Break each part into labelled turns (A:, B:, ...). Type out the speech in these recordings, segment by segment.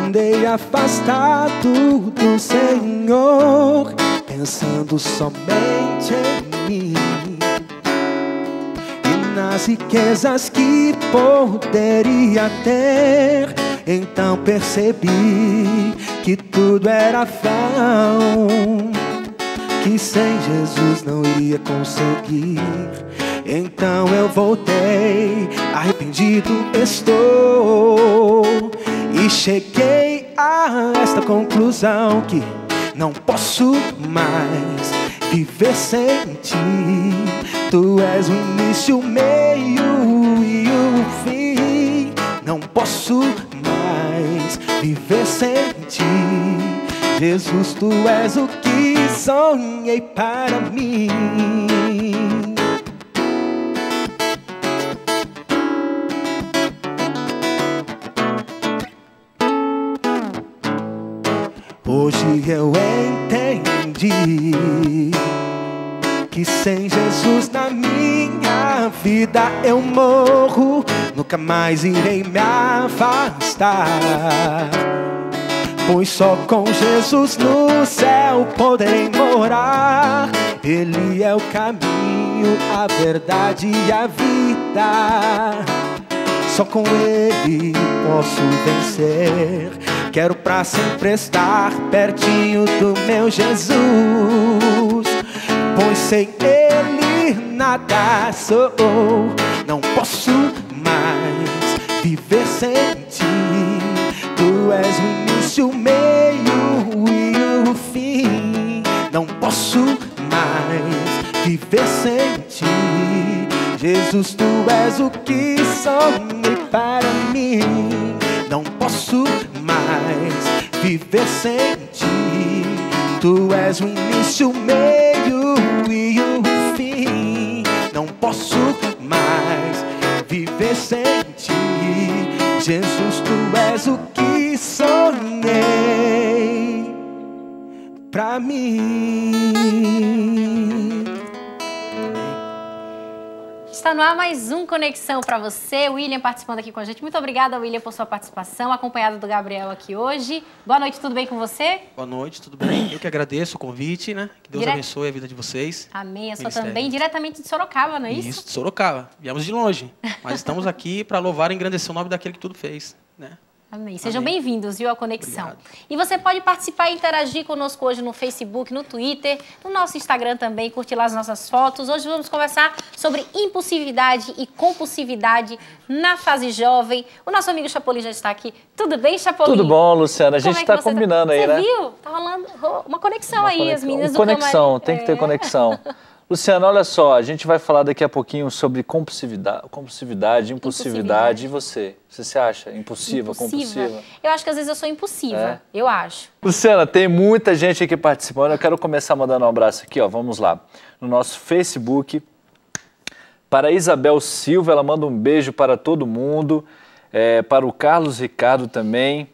A: andei afastado do Senhor, pensando somente em mim e nas riquezas que poderia ter. Então percebi que tudo era vão, que sem Jesus não iria conseguir. Então eu voltei, arrependido estou, e cheguei a esta conclusão: que não posso mais viver sem ti. Tu és o início, o meio e o fim. Não posso mais viver sem ti. Jesus, tu és o que sonhei para mim. Hoje eu entendi que sem Jesus na minha vida eu morro. Nunca mais irei me afastar, pois só com Jesus no céu poderei morar. Ele é o caminho, a verdade e a vida. Só com Ele posso vencer. Quero pra sempre estar pertinho do meu Jesus, pois sem Ele nada sou. Não posso mais viver sem ti. Tu és o início, o meio e o fim. Não posso mais viver sem ti. Jesus, tu és o que sonhei para mim. Não posso mais viver sem ti. Tu és o início, o meio e o fim. Não posso mais viver sem ti. Jesus, tu és o que sonhei pra mim.
B: Está no ar mais um Conexão para você. O William participando aqui com a gente. Muito obrigada, William, por sua participação, acompanhado do Gabriel aqui hoje. Boa noite, tudo bem com você?
C: Boa noite, tudo bem? Eu que agradeço o convite, né? Que Deus abençoe a vida de vocês.
B: Amém. Eu sou também diretamente de Sorocaba, não é isso?
C: Isso, de Sorocaba. Viemos de longe, mas estamos aqui para louvar e engrandecer o nome daquele que tudo fez, né?
B: Amém. Sejam bem-vindos, viu, à Conexão.
C: Obrigado.
B: E você pode participar e interagir conosco hoje no Facebook, no Twitter, no nosso Instagram também, curtir lá as nossas fotos. Hoje vamos conversar sobre impulsividade e compulsividade na fase jovem. O nosso amigo Chapolin já está aqui. Tudo bem, Chapolin?
D: Tudo bom, Luciana? A gente está combinando aí, né?
B: Você viu? Tá rolando uma conexão aí, as meninas do
D: Conexão, tem que ter conexão. Luciana, olha só, a gente vai falar daqui a pouquinho sobre compulsividade, impulsividade. E você? Você se acha impulsiva, compulsiva?
B: Eu acho que às vezes eu sou impulsiva, eu acho.
D: Luciana, tem muita gente aqui participando. Eu quero começar mandando um abraço aqui, ó. Vamos lá. No nosso Facebook, para Isabel Silva, ela manda um beijo para todo mundo. Para o Carlos Ricardo também.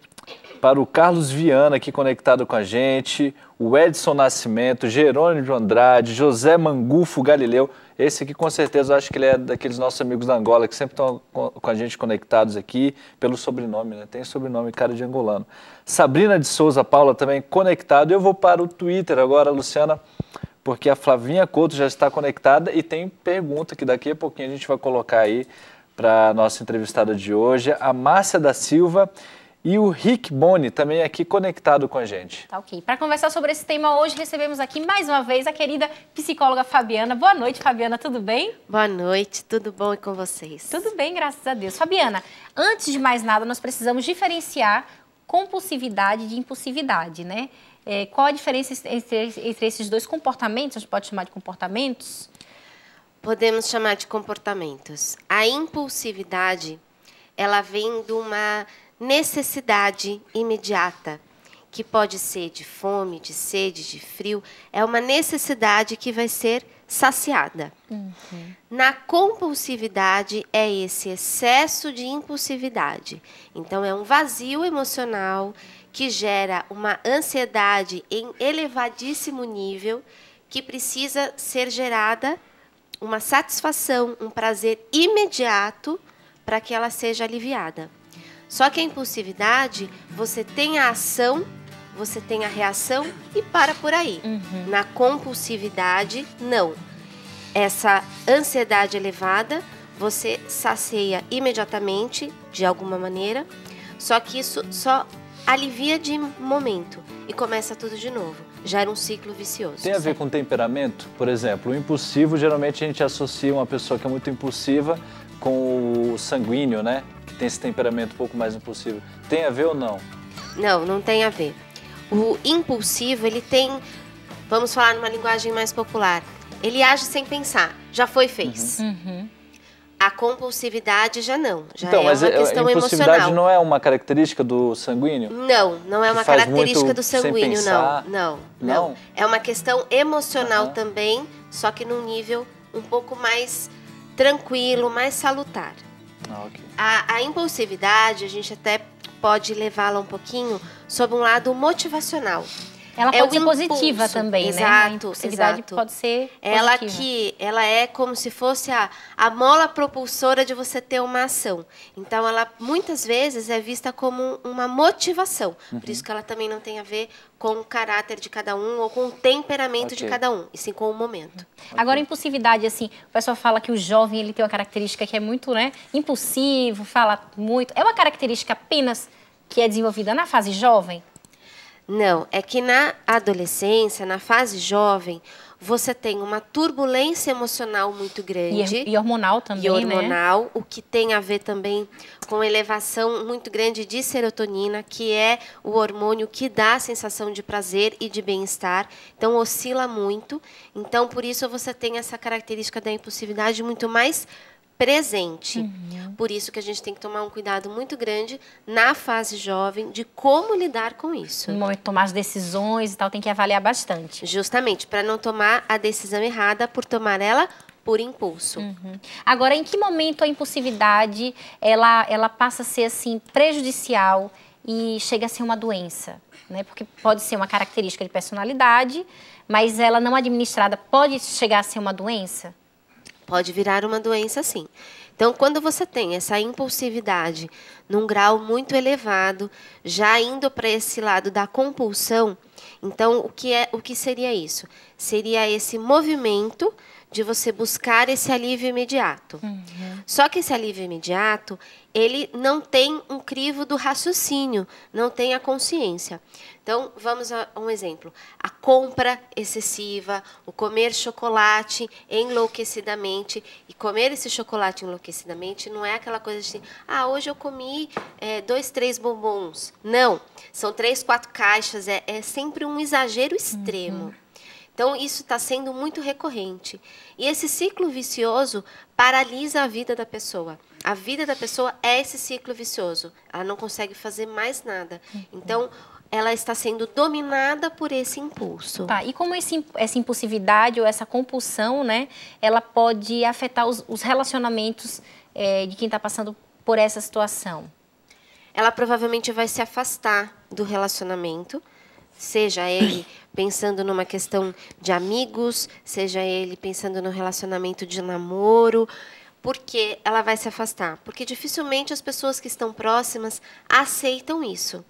D: Para o Carlos Viana, aqui conectado com a gente, o Edson Nascimento, Jerônimo de Andrade, José Mangufo Galileu. Esse aqui, com certeza, eu acho que ele é daqueles nossos amigos da Angola, que sempre estão com a gente conectados aqui, pelo sobrenome, né? Tem sobrenome, cara de angolano. Sabrina de Souza Paula também conectado. Eu vou para o Twitter agora, Luciana, porque a Flavinha Couto já está conectada e tem pergunta que daqui a pouquinho a gente vai colocar aí para a nossa entrevistada de hoje, a Márcia da Silva. E o Rick Boni também aqui conectado com a gente.
B: Tá ok. Para conversar sobre esse tema hoje, recebemos aqui mais uma vez a querida psicóloga Fabiana. Boa noite, Fabiana, tudo bem?
E: Boa noite, tudo bom e com vocês?
B: Tudo bem, graças a Deus. Fabiana, antes de mais nada, nós precisamos diferenciar compulsividade de impulsividade, né? Qual a diferença entre esses dois comportamentos? A gente pode chamar de comportamentos?
E: Podemos chamar de comportamentos. A impulsividade, ela vem de uma necessidade imediata, que pode ser de fome, de sede, de frio, é uma necessidade que vai ser saciada. Na compulsividade é esse excesso de impulsividade. Então é um vazio emocional que gera uma ansiedade em elevadíssimo nível que precisa ser gerada uma satisfação, um prazer imediato para que ela seja aliviada. Só que a impulsividade, você tem a ação, você tem a reação e para por aí. Na compulsividade, não. Essa ansiedade elevada, você sacia imediatamente, de alguma maneira, só que isso só alivia de momento e começa tudo de novo. Gera um ciclo vicioso.
D: Tem a ver com temperamento? Por exemplo, o impulsivo, geralmente a gente associa uma pessoa que é muito impulsiva com o sanguíneo, né? Que tem esse temperamento um pouco mais impulsivo. Tem a ver ou não?
E: Não, não tem a ver. O impulsivo, ele tem, vamos falar numa linguagem mais popular, ele age sem pensar, já foi, fez. A compulsividade já não, já
D: então,
E: é
D: mas
E: uma questão
D: a impulsividade
E: emocional.
D: não é uma característica do sanguíneo?
E: Não, não é
D: Que
E: uma
D: faz
E: característica
D: muito
E: do
D: sem
E: sanguíneo,
D: pensar?
E: não.
D: Não?
E: É uma questão emocional também, só que num nível um pouco mais tranquilo, mais salutar.
D: Ok.
E: A impulsividade, a gente até pode levá-la um pouquinho sob um lado motivacional.
B: Ela
E: É
B: pode
E: o
B: ser positiva
E: impulso.
B: também, né?
E: Exato,
B: A impulsividade
E: exato.
B: pode ser
E: Ela
B: positiva.
E: ela é como se fosse a mola propulsora de você ter uma ação. Então, ela muitas vezes é vista como uma motivação. Por isso que ela também não tem a ver com o caráter de cada um ou com o temperamento de cada um, e sim com o momento.
B: Agora, a impulsividade, assim, o pessoal fala que o jovem ele tem uma característica que é muito, né, impulsivo, fala muito. É uma característica apenas que é desenvolvida na fase jovem?
E: Não, é que na adolescência, na fase jovem, você tem uma turbulência emocional muito grande.
B: E hormonal também,
E: e hormonal,
B: né?
E: O que tem a ver também com elevação muito grande de serotonina, que é o hormônio que dá a sensação de prazer e de bem-estar. Então, oscila muito. Então, por isso, você tem essa característica da impulsividade muito mais presente. Por isso que a gente tem que tomar um cuidado muito grande na fase jovem de como lidar com isso.
B: No momento de tomar as decisões e tal, tem que avaliar bastante.
E: Justamente, para não tomar a decisão errada por tomar ela por impulso.
B: Agora, em que momento a impulsividade ela passa a ser assim prejudicial e chega a ser uma doença, né? Porque pode ser uma característica de personalidade, mas ela não administrada pode chegar a ser uma doença?
E: Pode virar uma doença, sim. Então, quando você tem essa impulsividade num grau muito elevado, já indo para esse lado da compulsão, então o que seria isso? Seria esse movimento de você buscar esse alívio imediato. Só que esse alívio imediato, ele não tem um crivo do raciocínio, não tem a consciência. Então, vamos a um exemplo. A compra excessiva, o comer chocolate enlouquecidamente. E comer esse chocolate enlouquecidamente não é aquela coisa assim, hoje eu comi 2, 3 bombons. Não, são 3, 4 caixas, é sempre um exagero extremo. Então, isso está sendo muito recorrente. E esse ciclo vicioso paralisa a vida da pessoa. A vida da pessoa é esse ciclo vicioso. Ela não consegue fazer mais nada. Então, ela está sendo dominada por esse impulso.
B: Tá, e como essa impulsividade ou essa compulsão, né, ela pode afetar os relacionamentos de quem está passando por essa situação?
E: Ela provavelmente vai se afastar do relacionamento, seja ele pensando numa questão de amigos, seja ele pensando no relacionamento de namoro. Por que ela vai se afastar? Porque dificilmente as pessoas que estão próximas aceitam isso.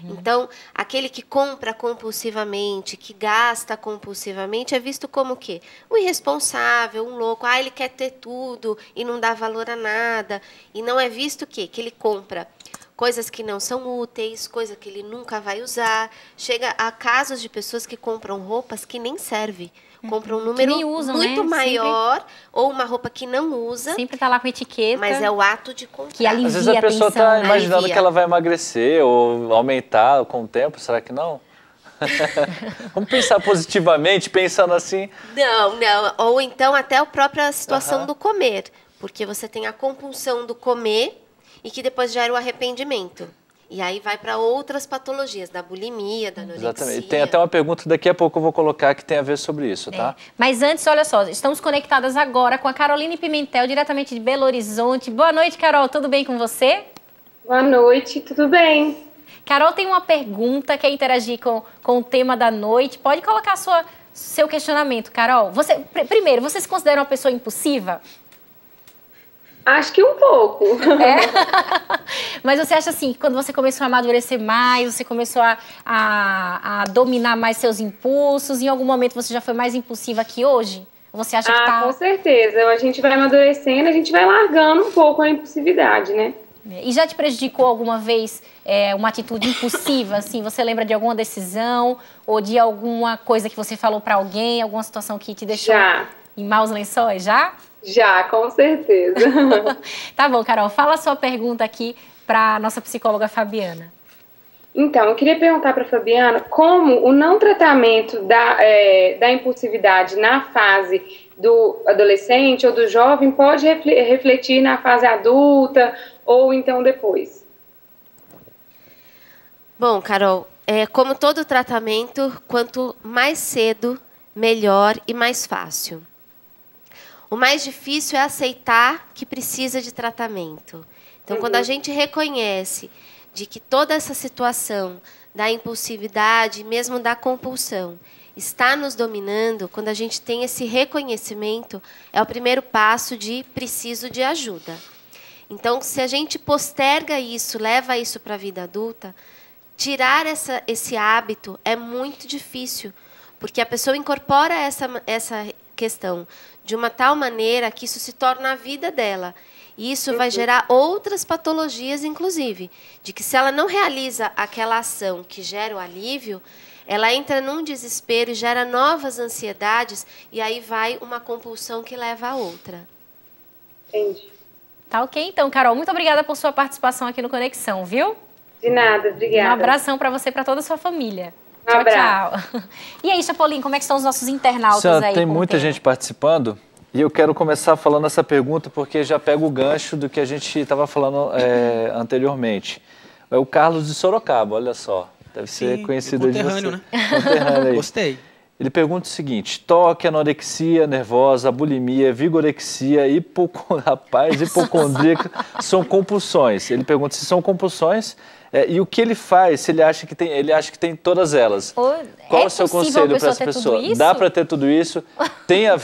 E: Então, aquele que compra compulsivamente, que gasta compulsivamente, é visto como o quê? Um irresponsável, um louco. Ele quer ter tudo e não dá valor a nada. E não é visto o quê? Que ele compra coisas que não são úteis, coisas que ele nunca vai usar. Chega a casos de pessoas que compram roupas que nem servem. Compram um número muito maior, ou uma roupa que não usa.
B: Sempre tá lá com etiqueta.
E: Mas é o ato de comprar.
B: Que alivia
D: Às vezes a pessoa está imaginando
E: alivia.
D: que ela vai emagrecer ou aumentar com o tempo, será que não? Vamos pensar positivamente, pensando assim.
E: Não. Ou então até a própria situação do comer. Porque você tem a compulsão do comer e que depois gera o arrependimento. E aí vai para outras patologias, da bulimia, da anorexia.
D: Exatamente. Tem até uma pergunta daqui a pouco eu vou colocar que tem a ver sobre isso, tá?
B: Mas antes, olha só, estamos conectadas agora com a Caroline Pimentel, diretamente de Belo Horizonte. Boa noite, Carol, tudo bem com você?
F: Boa noite, tudo bem?
B: Carol tem uma pergunta, quer interagir com o tema da noite. Pode colocar seu questionamento, Carol. Primeiro, você se considera uma pessoa impulsiva?
F: Acho que um pouco.
B: Mas você acha assim, que quando você começou a amadurecer mais, você começou a dominar mais seus impulsos, em algum momento você já foi mais impulsiva que hoje? Você acha que tá...
F: Com certeza. A gente vai amadurecendo, a gente vai largando um pouco a impulsividade, né?
B: E já te prejudicou alguma vez uma atitude impulsiva, assim? Você lembra de alguma decisão ou de alguma coisa que você falou pra alguém, alguma situação que te deixou em maus lençóis, já?
F: Já, com certeza.
B: Tá bom, Carol, fala a sua pergunta aqui para nossa psicóloga Fabiana.
F: Então, eu queria perguntar para a Fabiana como o não tratamento da impulsividade na fase do adolescente ou do jovem pode refletir na fase adulta ou então depois.
E: Bom, Carol, como todo tratamento, quanto mais cedo, melhor e mais fácil. O mais difícil é aceitar que precisa de tratamento. Então, quando a gente reconhece de que toda essa situação da impulsividade, mesmo da compulsão, está nos dominando, quando a gente tem esse reconhecimento, é o primeiro passo de preciso de ajuda. Então, se a gente posterga isso, leva isso para a vida adulta, tirar esse hábito é muito difícil, porque a pessoa incorpora essa questão de uma tal maneira que isso se torna a vida dela. E isso vai gerar outras patologias, inclusive, de que se ela não realiza aquela ação que gera o alívio, ela entra num desespero e gera novas ansiedades, e aí vai uma compulsão que leva a outra.
F: Entendi.
B: Tá ok, então, Carol, muito obrigada por sua participação aqui no Conexão, viu?
F: De nada, obrigada.
B: Um abração para você e para toda a sua família.
F: Um abraço.
B: Tchau. E aí, Chapolin, como é que estão os nossos internautas aí?
D: Tem muita gente participando e eu quero começar falando essa pergunta porque já pega o gancho do que a gente estava falando anteriormente. É o Carlos de Sorocaba, olha só. Deve ser conhecido de você.
C: Né?
D: Conterrâneo aí.
C: Gostei.
D: Ele pergunta o seguinte: toque, anorexia nervosa, bulimia, vigorexia, hipocondríaca são compulsões. Ele pergunta se são compulsões e o que ele faz se ele acha que tem, todas elas. Qual é o seu conselho para essa pessoa? Dá para ter tudo isso? Tem a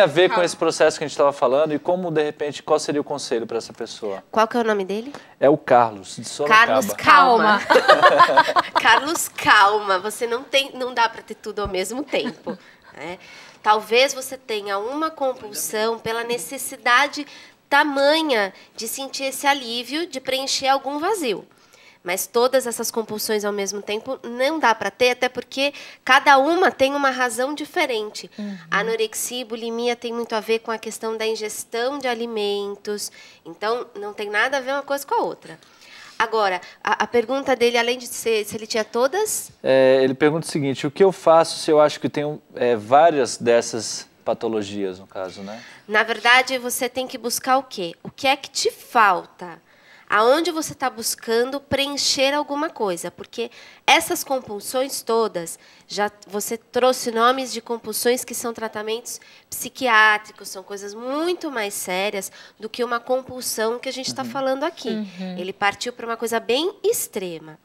D: ver com esse processo que a gente estava falando e como, de repente, qual seria o conselho para essa pessoa?
E: Qual que é o nome dele?
D: É o Carlos, de Sorocaba.
E: Carlos, calma. Carlos, calma. Você não dá para ter tudo ao mesmo tempo. Né? Talvez você tenha uma compulsão pela necessidade tamanha de sentir esse alívio, de preencher algum vazio. Mas todas essas compulsões ao mesmo tempo não dá para ter, até porque cada uma tem uma razão diferente. A anorexia e bulimia tem muito a ver com a questão da ingestão de alimentos. Então, não tem nada a ver uma coisa com a outra. Agora, a pergunta dele, além de ser se ele tinha todas...
D: ele pergunta o seguinte: o que eu faço se eu acho que tenho várias dessas patologias, no caso, né?
E: Na verdade, você tem que buscar o quê? O que é que te falta? Aonde você está buscando preencher alguma coisa? Porque essas compulsões todas, você trouxe nomes de compulsões que são tratamentos psiquiátricos, são coisas muito mais sérias do que uma compulsão que a gente está falando aqui. Ele partiu para uma coisa bem extrema.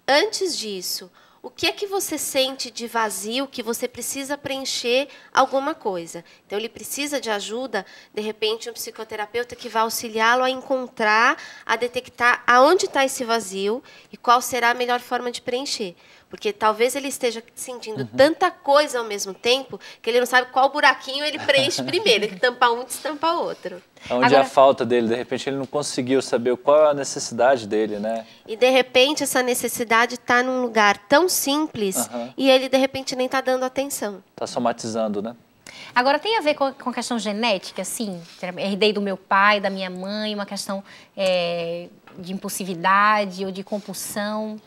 E: Antes disso, o que é que você sente de vazio que você precisa preencher alguma coisa? Então, ele precisa de ajuda, de repente, um psicoterapeuta que vai auxiliá-lo a encontrar, a detectar aonde está esse vazio e qual será a melhor forma de preencher. Porque talvez ele esteja sentindo tanta coisa ao mesmo tempo que ele não sabe qual buraquinho ele preenche primeiro. Ele tampa um e destampa outro.
D: Onde é a falta dele, de repente ele não conseguiu saber qual é a necessidade dele, né?
E: E de repente essa necessidade está num lugar tão simples e ele de repente nem está dando atenção.
D: Está somatizando, né?
B: Agora, tem a ver com a questão genética, assim? Herdei do meu pai, da minha mãe, uma questão de impulsividade ou de compulsão?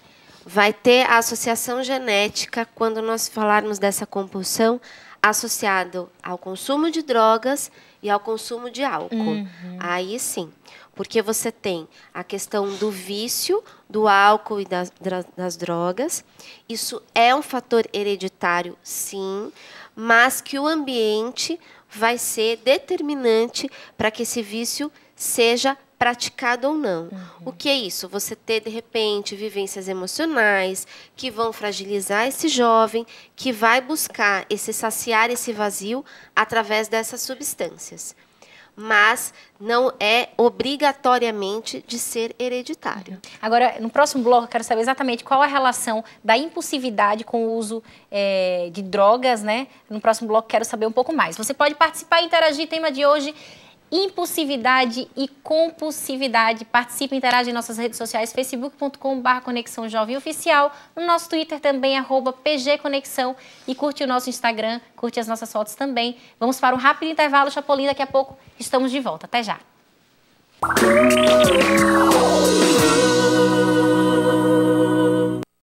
E: Vai ter a associação genética quando nós falarmos dessa compulsão associado ao consumo de drogas e ao consumo de álcool. Aí sim, porque você tem a questão do vício, do álcool e das drogas. Isso é um fator hereditário, sim, mas que o ambiente vai ser determinante para que esse vício seja praticado ou não. O que é isso? Você ter, de repente, vivências emocionais que vão fragilizar esse jovem, que vai buscar saciar esse vazio através dessas substâncias. mas não é obrigatoriamente de ser hereditário.
B: Agora, no próximo bloco, eu quero saber exatamente qual a relação da impulsividade com o uso de drogas, né? No próximo bloco, quero saber um pouco mais. Você pode participar e interagir. Tema de hoje: impulsividade e compulsividade. Participe e interaja em nossas redes sociais, facebook.com/Conexão Jovem Oficial, no nosso Twitter também, @PGConexão, e curte o nosso Instagram, curte as nossas fotos também. Vamos para um rápido intervalo, Chapolin, daqui a pouco estamos de volta. Até já!